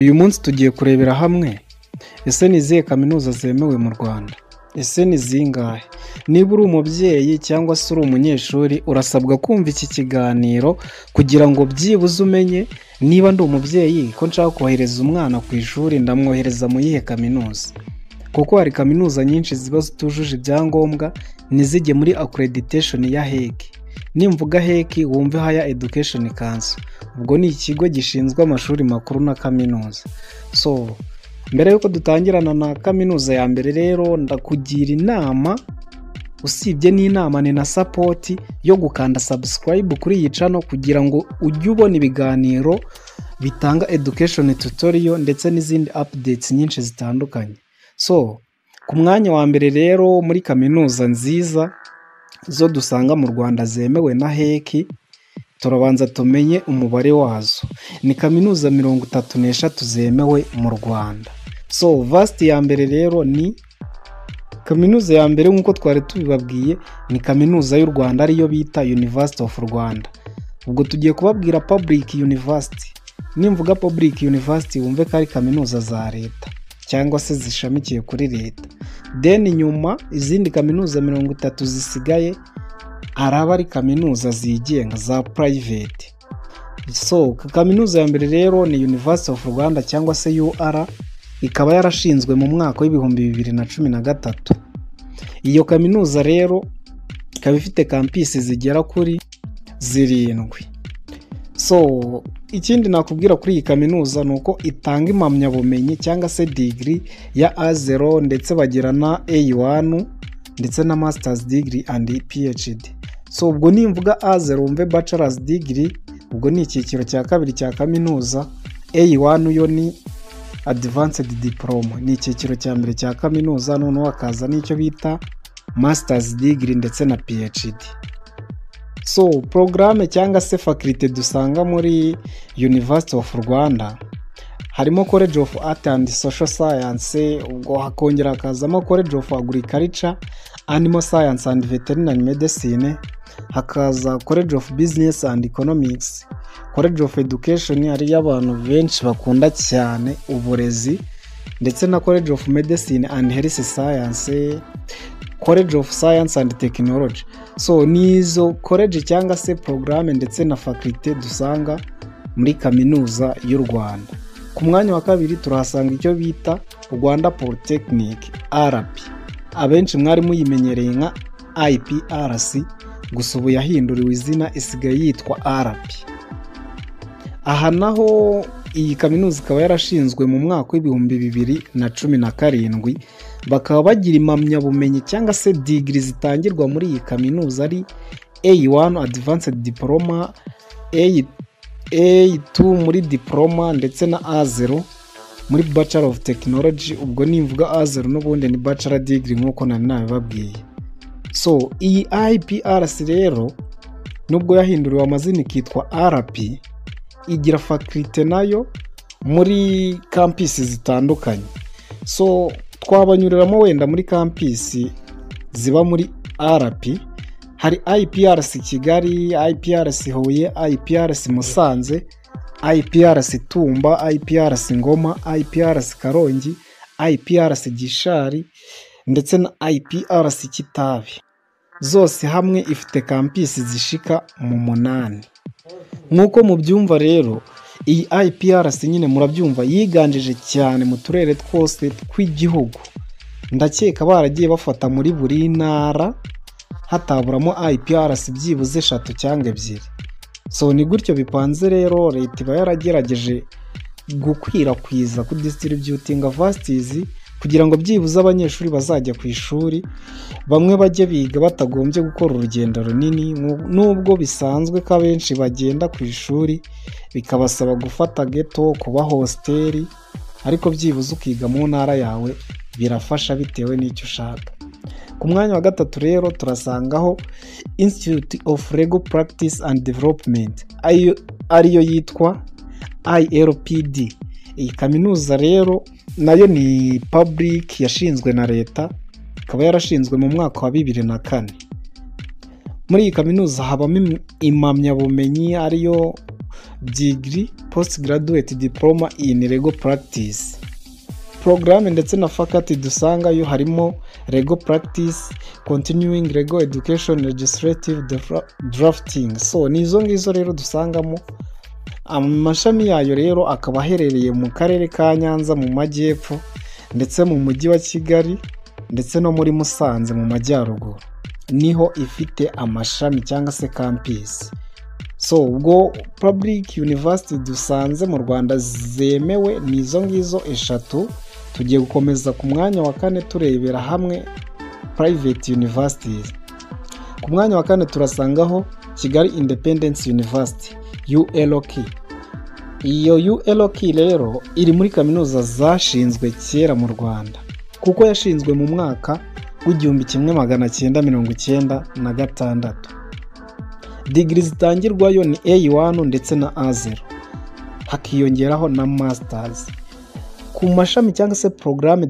Uyu munsi tugiye kurebera hamwe ese ni izihe kaminuza zemewe mu Rwanda? Ese ni zingahe? Niba uri umubyeyi cyangwa se uri umunyeshuri urasabwa kumva iki kiganiro kugira ngo byibuze umenye niba ndi umubyeyi ko nshaka kohereza umwana ku ishuri ndamwohereza mu yihe kaminuza. Kuko hari kaminuza nyinshi ziba zitujuje ibyangombwa ntizijye muri accreditation ya HEC. Nimvuga HEC wumve Higher Education Council. Ubwo ni ikigo gishinzwe amashuri makuru na kaminuza. Mbere yuko dutangirana na kaminuza ya mbere rero ndakugira inama, usibye n'inama ni na support yo gukanda subscribe kuri iyi channel kugira ngo ujye ubona ibiganiro bitanga education tutorial ndetse n'izindi updates nyinshi zitandukanye. Ku mwanya wa mbere rero muri kaminuza nziza zo dusanga mu Rwanda zemewe na HEC, turabanza tumenye umubare wazo. Ni kaminuza 33 zemewe mu Rwanda. Vast ya mbere rero ni kaminuza ya mbere nk'uko twari tubibabwiye ni kaminuza y'u Rwanda ariyo bita University of Rwanda. Ubwo tugiye kubabwira Public University. Nimvuga Public University wumve ko ari kaminuza za leta cyangwa se zishamikiye kuri leta. Then nyuma izindi kaminuza 30 zisigaye araba ari kaminuza zigenga za private. Kaminuza ya mbere rero ni University of Rwanda cyangwa se UR, ikaba yarashinzwe mu mwaka w'ibihumbi 2013. Iyo kaminuza rero ikaba ifite campus zigera kuri 7. Ikindi nakubwira kuri iyi kaminuza nuko itanga impamyabumenyi cyangwa se degree ya A0 ndetse bagira na A1 ndetse na masters degree and PhD. Ubwo nimvuga A0 umve bachelor's degree, ubwo ni icyiciro cya kabiri cya kaminuza. A1 yo ni advanced diploma, ni icyiciro cya mbere cya kaminuza, noneho hakaza n'icyo bita masters degree ndetse na PhD. Programme cyangwa se faculty dusanga muri University of Rwanda harimo College of Art and Social Science, ubwo hakongera hakazamo College of Agriculture, Animal Science and Veterinary Medicine, hakaza College of Business and Economics, College of Education ari y'abantu benshi bakunda cyane uburezi, ndetse na College of Medicine and Health Science, College of Science and Technology. Nizo college cyangwa se programme ndetse na faculty dusanga muri kaminuza y'u Rwanda. Ku mwanya wa kabiri turahasanga icyo bita Rwanda Polytechnic RP, abenshi mwari muyimenyereye nka IPRC, gusa ubu yahinduriwe izina isigaye yitwa RP. Aha naho iyi kaminuza ikaba yarashinzwe mu mwaka w'ibihumbi 2017. Bakaba bagira impamyabumenyi cyangwa se degree zitangirwa muri iyi kaminuza ari A1 advanced diploma, A2 muri diploma ndetse na A0 muri bachelor of technology. Ubwo nimvuga A0 n'ubundi ni bachelor degree nk'uko nabibabwiye. Iyi IPRC rero nubwo yahinduriwe amazina ikitwa RP, igira faculty nayo muri campus zitandukanye. Twabanyuriramo wenda muri campus ziba muri RP. Hari IPRC Kigali, IPRC Huye, IPRC Musanze, IPRC Tumba, IPRC Ngoma, IPRC Karongi, IPRC Gishari ndetse na IPRC Kitabi. Zose hamwe ifite campus zishika mu 8. Nkuko mubyumva rero iyi IPRC nyine murabyumva yiganjije cyane mu turere twose tw'igihugu. Ndakeka baragiye bafata muri buri ntara hataburamo IPRC byibuze 3 cyangwa 2. Ni gutyo bipanze rero, leta iba yaragerageje gukwirakwiza ku distributing vastizi kugira ngo byibuze abanyeshuri bazajya ku ishuri bamwe bajye biga batagombye gukora urugendo runini, nubwo bisanzwe ko abenshi bagenda ku ishuri bikabasaba gufata ghetto, kuba hosteli, ariko byibuze ukiga mu ntara yawe birafasha bitewe n'icyo ushaka. Ku mwanya wa gatatu rero turasangaho Institute of Legal Practice and Development, ariyo yitwa ILPD. Iyi kaminuza rero nayo ni public yashinzwe na leta, ikaba yarashinzwe mu mwaka wa 2004. Muri iyi kaminuza habamo impamyabumenyi ariyo degree postgraduate diploma in legal practice. Porogaramu ndetse na faculty dusangayo harimo legal practice, continuing legal education, legislative drafting. So ni izo ngizo rero dusangamo. Amashami yayo rero akaba aherereye mu karere ka Nyanza mu majyepfo, ndetse mu mujyi wa Kigali, ndetse no muri Musanze mu majyaruguru niho ifite amashami cyangwa se campus. So ubwo public university dusanze mu Rwanda zemewe ni izo ngizo eshatu. Tugiye gukomeza ku mwanya wa kane turebera hamwe private universities. Ku mwanya wa kane turasangaho Kigali Independence University ULK. Iyo ULK rero iri muri kaminuza zashinzwe kera mu Rwanda, kuko yashinzwe mu mwaka w'1996. Degree zitangirwayo ni A1 ndetse na A0, hakiyongeraho na masters. Ku mashami cyangwa se porogaramu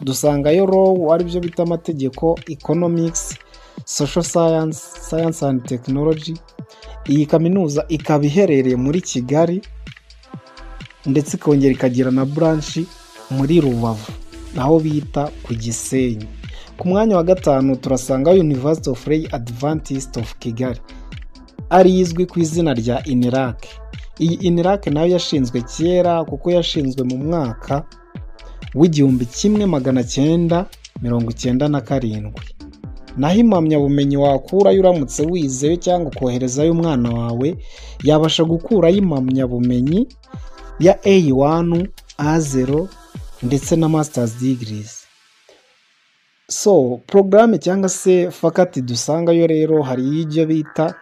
dusangayo law, ari byo bita amategeko, economics, social science, science and technology. Iyi kaminuza ikaba iherereye muri Kigali, ndetse ikongera ikagira na branch muri Rubavu naho bita ku Gisenyi. Ku mwanya wa gatanu turasanga University of Lay Adventist of Kigali, ari izwi ku izina rya INELAC. Iyi INELAC nayo yashinzwe kera, kuko yashinzwe mu mwaka w'1997. Naho impamyabumenyi wakurayo uramutse wizeyo cyangwa koherezayo umwana wawe, yabasha gukurayo impamyabumenyi ya A1, A0 ndetse na masters degrees. So porogaramu cyangwa se faculty dusangayo rero hari ibyo bita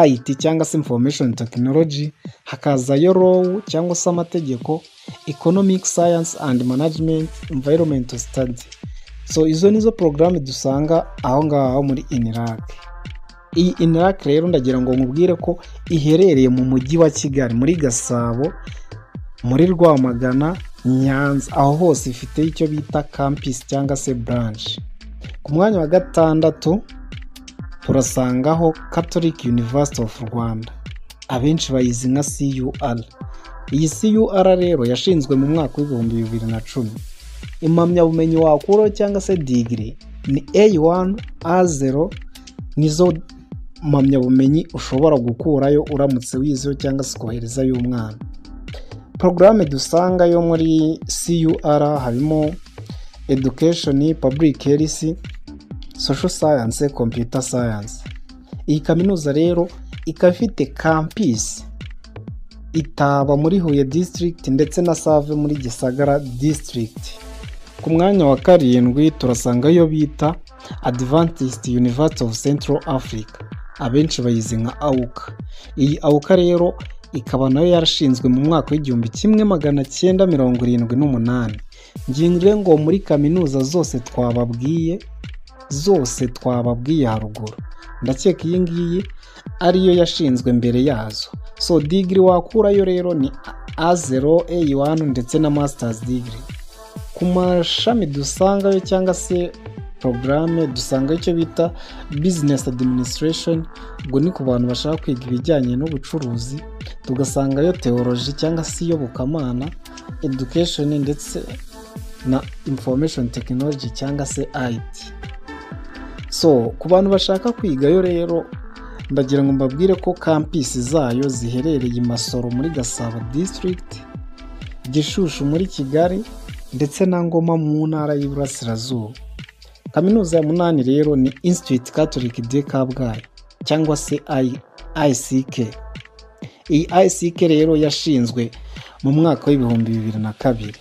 IT cyangwa se information technology, hakazayo law cyangwa se amategeko, economic science and management, environmental study. So izo nizo porogaramu dusanga aho ngaho muri INELAC. Iyi INELAC rero ndagira ngo nkubwire ko iherereye mu mujyi wa Kigali, muri Gasabo, muri Rwamagana, Nyanza, aho hose ifite icyo bita campus cyangwa se branch. Ku mwanya wa gatandatu turasangaho Catholic University of Rwanda, abenshi bayizi nka CUR. Iyi CUR rero yashinzwe mu mwaka w'2010. Impamyabumenyi wakuraho cyangwa se degree ni A1, A0, nizo mpamyabumenyi ushobora gukurayo uramutse wizeho cyangwa se koherezayo umwana. Porogaramu dusangayo muri CUR harimo education, public health, social science, computer science. Iyi kaminuza rero ikaba ifite campus Itaba muri Huye district ndetse na Save muri Gisagara district. Ku mwanya wa karindwi turasangayo bita Adventist University of Central Africa, abenshi bayizi nka AUCA. Iyi AUCA rero ikaba nayo yarashinzwe mu mwaka w'1978. Ngire ngo muri kaminuza zose twababwiye haruguru, ndakeka iyi ngiyi ariyo yashinzwe mbere yazo. So degree wakurayo rero ni A0, A1 ndetse na masters degree. Ku mashami dusangayo cyangwa se porogaramu dusangayo icyo bita business administration, ubwo ni ku bantu bashaka kwiga ibijyanye n'ubucuruzi. Tugasangayo theology cyangwa se iyobokamana, education ndetse na information technology cyangwa se IT. So ku bantu bashaka kwigayo rero ndagira ngo mbabwire ko campus zayo ziherereye i Masoro muri Gasabo district, Gishushu muri Kigali ndetse na Ngoma mu ntara y'Iburasirazuba. Kaminuza ya munani rero ni Institut Catholique de Kabgayi cyangwa se ICK. Iyi ICK rero yashinzwe mu mwaka w'2002.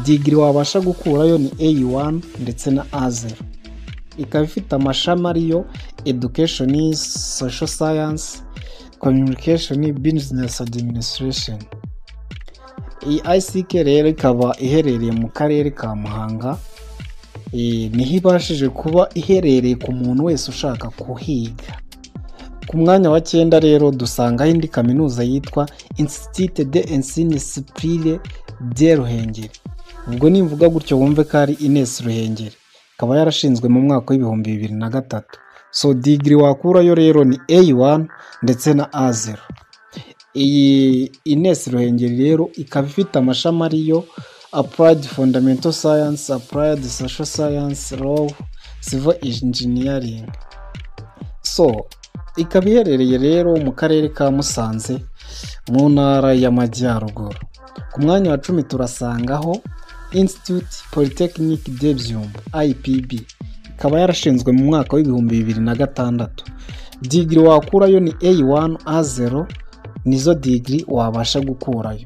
Degree wabasha gukurayo ni A1 ndetse na A0. Ikaba ifite amashami ariyo education, social science, communication, business administration. Iyi ICK rero ikaba iherereye mu karere ka Muhanga, niho ibashije kuba iherereye ku muntu wese ushaka kuhiga. Ku mwanya wa 9 rero dusanga indi kaminuza yitwa Institut d'Enseignement Supérieur de Ruhengeri. Ubwo nimvuga gutyo wumve ko ari Ines Ruhengeri, ikaba yarashinzwe mu mwaka w'2003. So degree wakurayo rero ni A1 ndetse na A0. iyi Ines Ruhengeri rero ikaba ifite amashami ariyo Applied Fundamental Science, Applied Social Science, Law, Civil Engineering. So ikaba iherereye rero mu karere ka Musanze mu ntara y'Amajyaruguru. Ku mwanya wa 10 turasangaho Institut Polytechnique de Byumba IPB, ikaba yarashinzwe mu mwaka w'ibihumbi 2006. Degree wakurayo ni A1 A0, nizo degree wabasha gukurayo.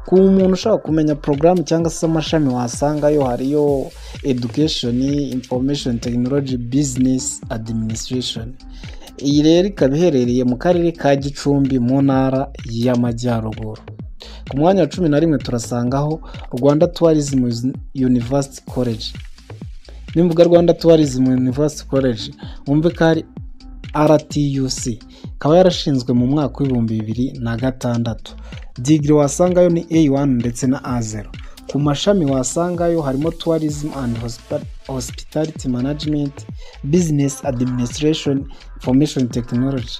Ku muntu ushaka kumenya program cyangwa se amashami wasangayo hariyo Education, Information Technology, Business Administration. Iyi rero ikaba iherereye mu karere ka Gicumbi mu ntara y'Amajyaruguru. Ku mwanya wa 11 turasangaho Rwanda Tourism University College. Nimvuga Rwanda Tourism University College umve ko ari RTUC, ikaba yarashinzwe mu mwaka w'ibihumbi 2006. Degree wasangayo ni A1 ndetse na A0. Ku mashami wasangayo harimo Tourism and Hospitality Management, Business Administration, Information Technology.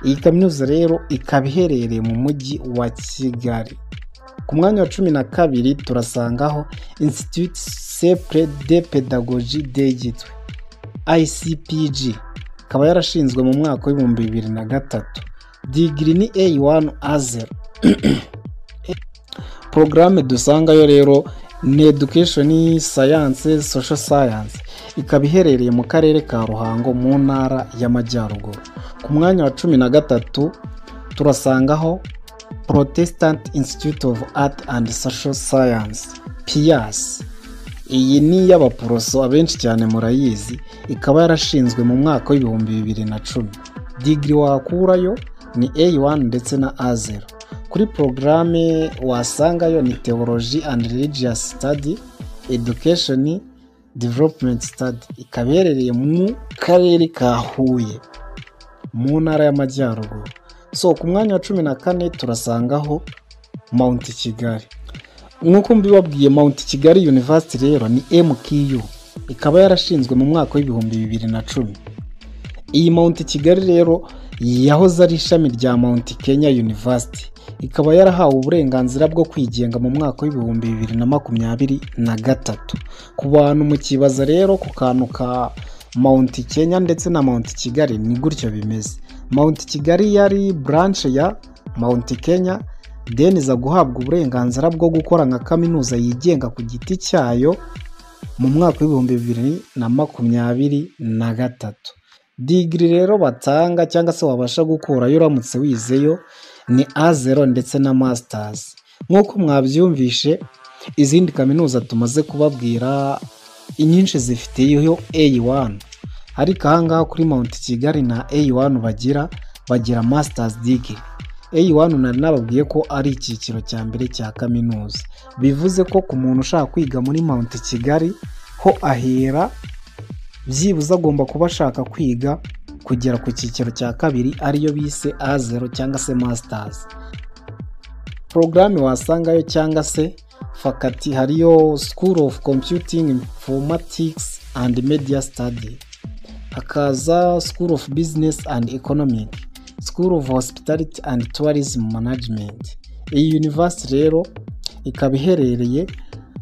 Iyi kaminuza rero ikaba iherereye mu mujyi wa Kigali. Ku mwanya wa 12 turasangaho Institut Supérieur de Pédagogie de Gitwe ICPG, ikaba yarashinzwe mu mwaka w'ibihumbi 2003. Degree ni A1 A0. Programme dusangayo rero ni Education, Science, Social Science, ikaba iherereye mu karere ka Ruhango mu ntara y'Amajyaruguru. Ku mwanya wa 13 turasangaho Protestant Institute of Art and Social Science PIAS. Iyi ni y'abaporoso abenshi cyane murayizi, ikaba yarashinzwe mu mwaka w'ibihumbi 2010. Degree wakurayo ni A1 ndetse na A0. Kuri programme wasangayo ni Theology and Religious Study, Education, Development Study, ikaba iherereye mu karere ka Huye mu ntara y'Amajyaruguru. So ku mwanya wa 14 turasangaho Mount Kigali. Nk'uko mbibabwiye, Mount Kigali University rero ni MKU, ikaba yarashinzwe mu mwaka w'ibihumbi 2010. Iyi Mount Kigali rero yahoze ari ishami rya Mount Kenya University, ikaba yarahawe uburenganzira bwo kwigenga mu mwaka w'ibihumbi 2023. Ku bantu mu kibaza rero ku kantu ka Mount Kenya ndetse na Mount Kigali ni gutyo bimeze. Mount Kigali yari branch ya Mount Kenya, then iza guhabwa uburenganzira bwo gukora nka kaminuza yigenga ku giti cyayo mu mwaka w'ibihumbi 2023. Degree rero batanga cyangwa se wabasha gukurayo uramutse wizeyo ni A0 ndetse na Masters. Nk'uko mwabyumvishe, izindi kaminuza tumaze kubabwira inyinshi zifiteyo A1, ariko ahangaha kuri Mount Kigali na A1 bagira Masters degree. A1 nari nababwiye ko ari icyiciro cya mbere cya kaminuza, bivuze ko ku muntu ushaka kwiga muri Mount Kigali ho ahera byibuze agomba kuba ashaka kwiga kugera ku cyiciro cya kabiri ariyo bise A0 cyangwa se Masters. Programme wasangayo cyangwa se faculty hariyo School of Computing, Informatics and Media Study, hakaza School of Business and Economic, School of Hospitality and Tourism Management. Iyi university rero ikaba iherereye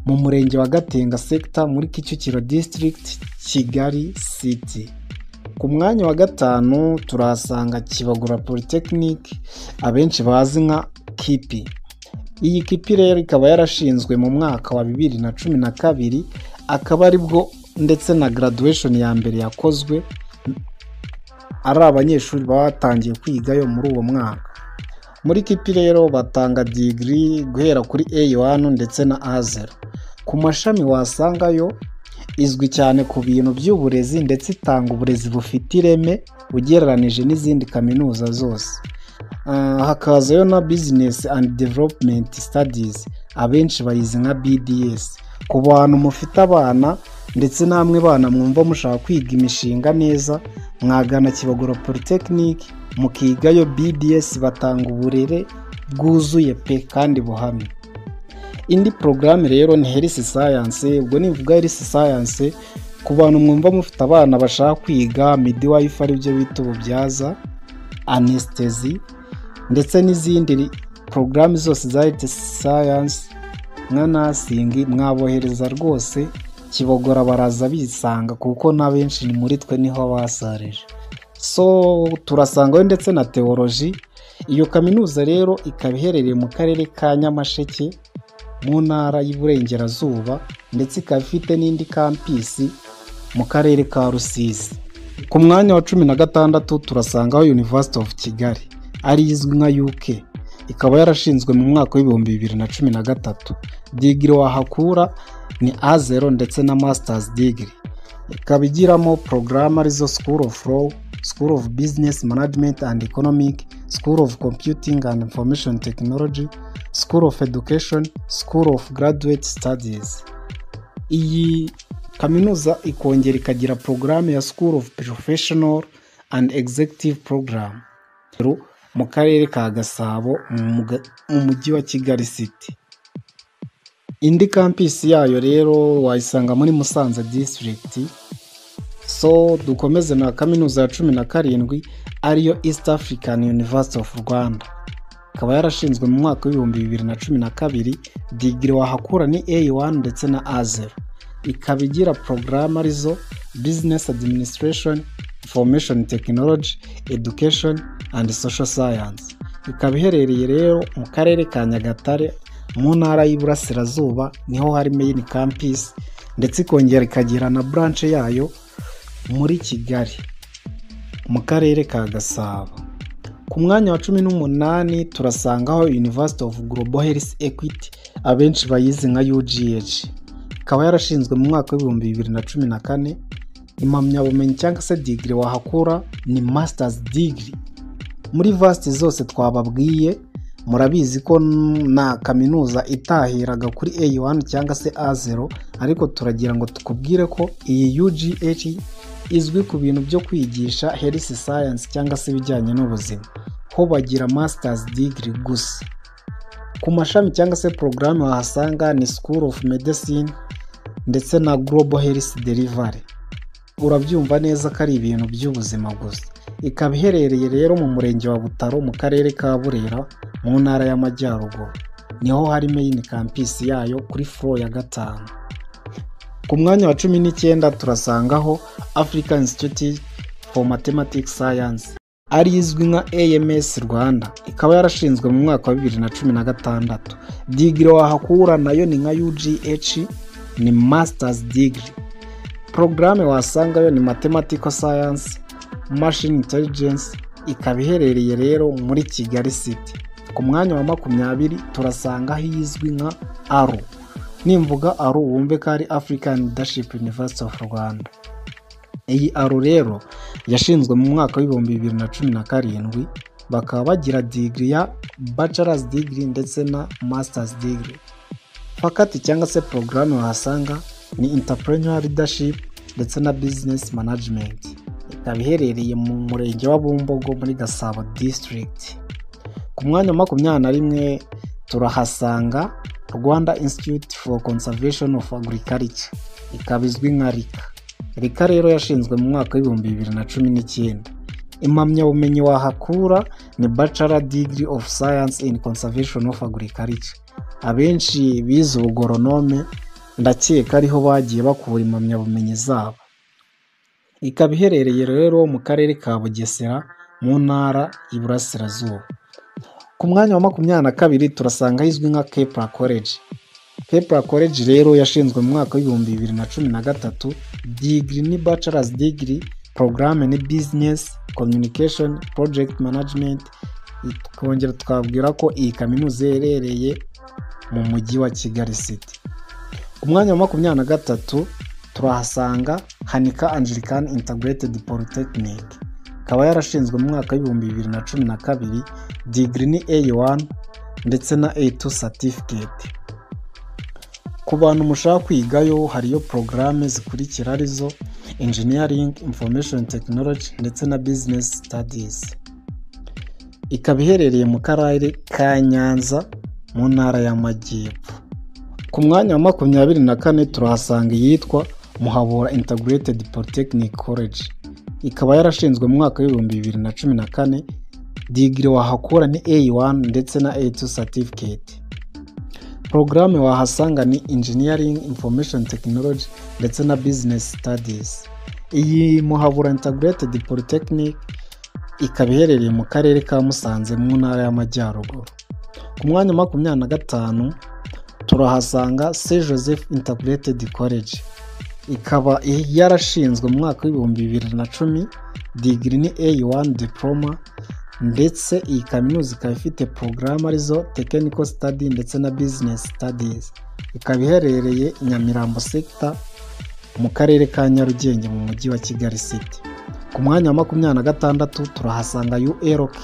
mu murenge wa Gatenga sector muri Kicukiro district, Kigali city. Ku mwanya wa 5 turasanga Kibagura Polytechnic, abenshi bazi nka KIPI. Iyi KIPI rero ikaba yarashinzwe mu mwaka wa 2012, akaba aribwo ndetse na graduation ya mbere yakozwe ari abanyeshuri batangiye kwigayo muri uwo mwaka. Muri KIPI rero batanga degree guhera kuri A1 ndetse na A0. Ku mashami wasangayo izwi cyane ku bintu by'uburezi ndetse itanga uburezi bufite ireme ugereranije n'izindi kaminuza zose. Hakazayo na Business and Development Studies, abenshi bayizi nka BDS. Ku bantu mufite abana ndetse namwe bana mwumva mushaka kwiga imishinga neza, mwagana Kibagura Polytechnic mukigayo BDS, batanga uburere bwuzuye pe kandi buhamye. Indi programme rero ni Health Science. Ubwo nivuga Health Science ku bantu mwumva mufite abana bashaka kwiga midwife, ari byo bita ububyaza, anesthesia, ndetse n'izindi porogaramu zose za health science nka nursing, mwabohereza rwose Kibogora baraza bisanga kuko na benshi muri twe niho basareje. So turasangayo ndetse na theology. Iyo kaminuza rero ikaba iherereye mu karere ka Nyamasheke mu ntara y'Iburengerazuba, ndetse ikaba ifite n'indi kampisi mu karere ka Rusizi. Ku mwanya wa 16 turasangaho University of Kigali ari izwi nka UK, ikaba yarashinzwe mu mwaka w'ibihumbi 2013. Degree wahakura ni A0 ndetse na Masters degree. Ikaba igiramo porogaramu arizo School of Law, School of Business Management and Economic, School of Computing and Information Technology, School of Education, School of Graduate Studies. Iyi kaminuza ikongera ikagira porogaramu ya School of Professional and Executive Program mu karere ka Gasabo mu mujyi wa Kigali City. Indi kampisi yayo rero wayisanga muri Musanze District. So dukomeze na kaminuza ya 17 ariyo East African University of Rwanda, ikaba yarashinzwe mu mwaka w'ibihumbi 2012. Degree wahakura ni A1 ndetse na A0. Ikaba igira porogaramu arizo Business Administration, Information Technology, Education and Social Science. Ikaba iherereye rero mu karere ka Nyagatare mu ntara y'Iburasirazuba, niho hari main campus, ndetse ikongera ikagira na branch yayo muri Kigali mu karere ka Gasabo. Ku mwanya wa 18 turasangaho University of Global Health Equity, abenshi bayizi nka UGH. Ikaba yarashinzwe mu mwaka w'ibihumbi 2014. Impamyabumenyi cyangwa se degree wahakura ni Masters degree. Muri vast zose twababwiye, murabizi ko na kaminuza itahiraga kuri A1 cyangwa se A0, ariko turagira ngo tukubwire ko iyi UGH izwi ku bintu byo kwigisha health science cyangwa se bijyanye n'ubuzima, ho bagira Masters degree gusa. Ku mashami cyangwa se porogaramu wahasanga ni School of Medicine ndetse na Global Health Delivery. Urabyumva neza ko ari ibintu by'ubuzima gusa. Ikaba iherereye rero mu murenge wa Butaro mu karere ka Burera mu ntara y'Amajyaruguru, niho hari main campus yayo kuri floor ya 5. Ku mwanya wa 19 turasangaho African Institute for Mathematics Science ari izwi nka AMS Rwanda, ikaba yarashinzwe mu mwaka wa 2016. Degree wahakura nayo ni nka UGH, ni Masters degree. Programme wasangayo ni Mathematical Science, Machine Intelligence. Ikaba iherereye rero muri Kigali City. Ku mwanya wa 20 turasangaho izwi nka ARU. Nimvuga ARU wumve ko ari African Leadership University of Rwanda. Iyi ARU rero yashinzwe mu mwaka w'ibihumbi 2017. Bakaba bagira degree ya Bachelor's degree ndetse na Master's degree. Faculty cyangwa se programme wahasanga ni Entrepreneurial Leadership ndetse na Business Management. Ikaba iherereye mu murenge wa Bumbogo muri Gasabo District. Ku mwanya wa 21 turahasanga Rwanda Institute for Conservation of Agriculture, ikaba izwi nka RICA. RICA rero yashinzwe mu mwaka w'ibihumbi 2019. Impamyabumenyi wahakura ni Bachelor degree of Science in Conservation of Agriculture. Abenshi bize ubugoronome ndakeka ariho bagiye bakura impamyabumenyi zabo. Ikaba iherereye rero mu karere ka Bugesera mu ntara y'Iburasirazuba. Ku mwanya wa 22 turasanga izwi nka Kepler College. Kepler College rero yashinzwe mu mwaka w'ibihumbi 2013. Degree ni Bachelor's degree, programme ni Business Communication Project Management. Kongera twabwira ko iyi kaminuza iherereye mu mujyi wa Kigali City. Ku mwanya wa 23 turahasanga Hanika Anglican Integrated Polytechnic, ikaba yarashinzwe mu mwaka w'ibihumbi 2012. Degree ni A1 ndetse na A2 certificate. Ku bantu mushaka kwigayo hariyo programme zikurikira arizo Engineering, Information Technology ndetse na Business Studies. Ikaba iherereye mu karere ka Nyanza mu ntara y'Amajyepfo. Ku mwanya wa 24 turahasanga yitwa Muhabura Integrated Polytechnic College, ikaba yarashinzwe mu mwaka w'ibihumbi 2014. degree wahakura ni A1 ndetse na A2 certificate. Programme wahasanga ni Engineering Information Technology ndetse na Business Studies. Iyi Muhabura Integrated Polytechnic ikaba iherereye mu karere ka Musanze mu ntara y'Amajyaruguru. Ku mwanya 25 turahasanga St Joseph Integrated College, ikaba yarashinzwe mu mwaka w'ibihumbi 2010, degree ni A1 diploma, ndetse iyi kaminuza ikaba ifite porogaramu arizo Technical Study ndetse na Business Studies. Ikaba iherereye Nyamirambo sector mu karere ka Nyarugenge mu mujyi wa Kigali City. Ku mwanya wa 26 turahasanga ULK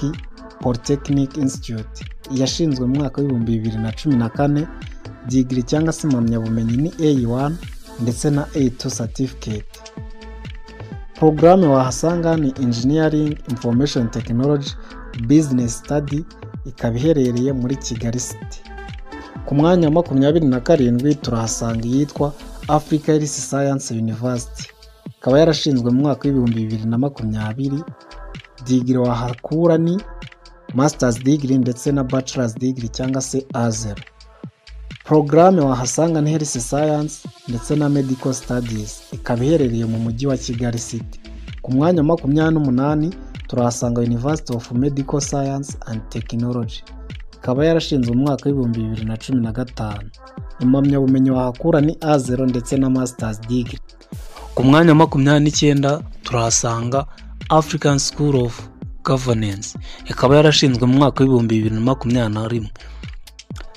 Polytechnic Institute, yashinzwe mu mwaka w'ibihumbi 2014, degree cyangwa se impamyabumenyi ni A1 ndetse na A2 certificate. Programme wahasanga ni Engineering Information Technology Business Study, ikaba iherereye muri Kigali City. Ku mwanya wa 27 turahasanga iyitwa Africa Health Science University, ikaba yarashinzwe mu mwaka w'ibihumbi 2020, degree wahakura ni Masters degree ndetse na Bachelor's degree cyangwa se A0. Programme wahasanga ni Health Science ndetse na Medical Studies, ikaba iherereye mu mujyi wa Kigali City. Ku mwanya wa 28 turahasanga University of Medical Science and Technology, ikaba yarashinzwe mu mwaka w'ibihumbi 2015. Impamyabumenyi wahakura ni A0 ndetse na Masters degree. Ku mwanya wa 29 turahasanga African School of Governance, ikaba yarashinzwe mu mwaka w'ibihumbi 2021.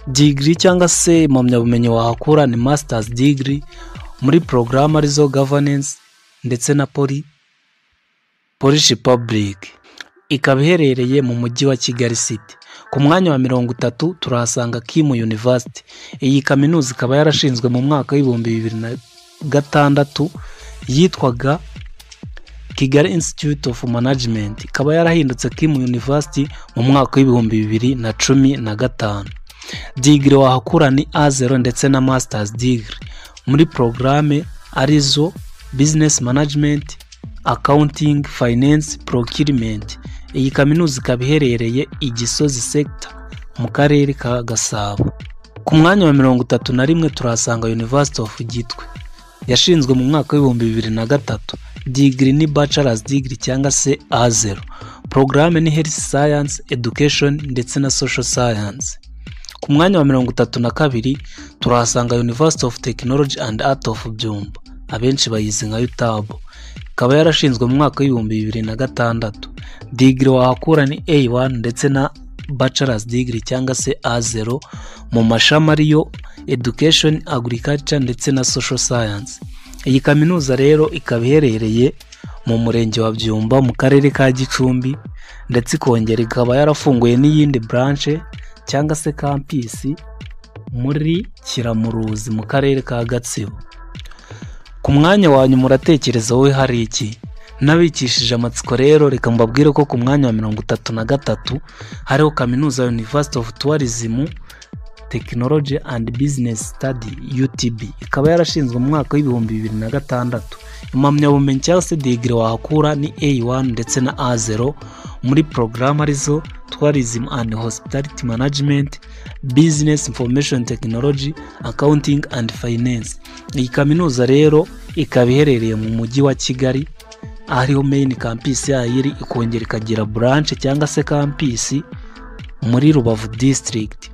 Degree cyangwa se impamyabumenyi wahakura ni Masters degree muri programme arizo Governance ndetse na Policy Public, ikaba iherereye mu mujyi wa Kigali City. Ku mwanya wa 30 turahasanga Kim University. Iyi kaminuza ikaba yarashinzwe mu mwaka w'ibihumbi 2006, yitwaga Kigali Institute of Management, ikaba yarahindutse Kim University mu mwaka w'ibihumbi 2015. Degree wahakura ni A0 ndetse na Masters degree muri programme arizo Business Management, Accounting, Finance, Procurement. Iyi kaminuza ikaba iherereye i Gisozi sector mu karere ka Gasabo. Ku mwanya wa 31 turahasanga University of Gitwe, yashinzwe mu mwaka w'ibihumbi 2003, degree ni Bachelor's degree cyangwa se A0. Programme ni Health Science, Education ndetse na Social Science. Ku mwanya wa 32 turahasanga University of Technology and Art of Byumba, abenshi bayizi nka UTAB, ikaba yarashinzwe mu mwaka w'ibihumbi 2006. Degree wahakura ni A1 ndetse na Bachelor's degree cyangwa se A0 mu mashami ariyo Education, Agriculture ndetse na Social Science. Iyi kaminuza rero ikaba iherereye mu murenge wa Byumba mu karere ka Gicumbi, ndetse ikongera ikaba yarafunguye n'iyindi branch cyangwa se campus muri Kiramuruzi mu karere ka Gatsibo. Ku mwanya wanyu muratekereza wowe hari iki? Nabikishije amatsiko rero reka mbabwire ko ku mwanya wa 33 hariho kaminuza ya University of Tourism, Technology and Business Study UTB, ikaba yarashinzwe mu mwaka w'ibihumbi 2006. Impamyabumenyi cyangwa se degree wahakura ni A1 ndetse na A0 muri programme arizo Tourism and Hospitality Management, Business Information Technology, Accounting and Finance. Iyi kaminuza rero ikaba iherereye mu mujyi wa Kigali, ahariho main campus yayiri, ikongera ikagira branch cyangwa se campus muri Rubavu district.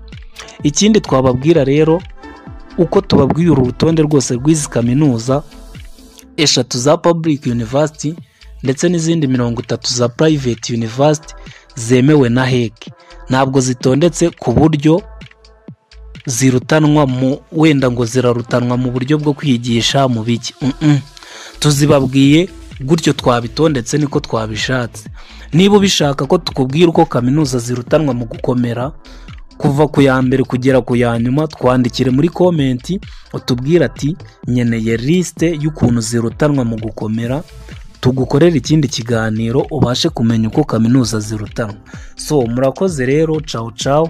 Ikindi twababwira rero uko tubabwiye uru rutonde rwose rw'izi kaminuza 3 za public university ndetse n'izindi 30 za private university zemewe na HEC, ntabwo zitondetse ku buryo zirutanwa mu wenda ngo zirarutanwa mu buryo bwo kwigisha mu biki. Tuzibabwiye gutyo twabitondetse niko twabishatse. Niba ubishaka ko tukubwira uko kaminuza zirutanwa mu gukomera kuva ku ya mbere kugera ku ya nyuma, twandikire muri comment utubwira ati nyeneye liste y'ukuntu zirutanwa mu gukomera, tugukorera ikindi kiganiro ubashe kumenya uko kaminuza zirutanwa. So murakoze rero, ciao ciao.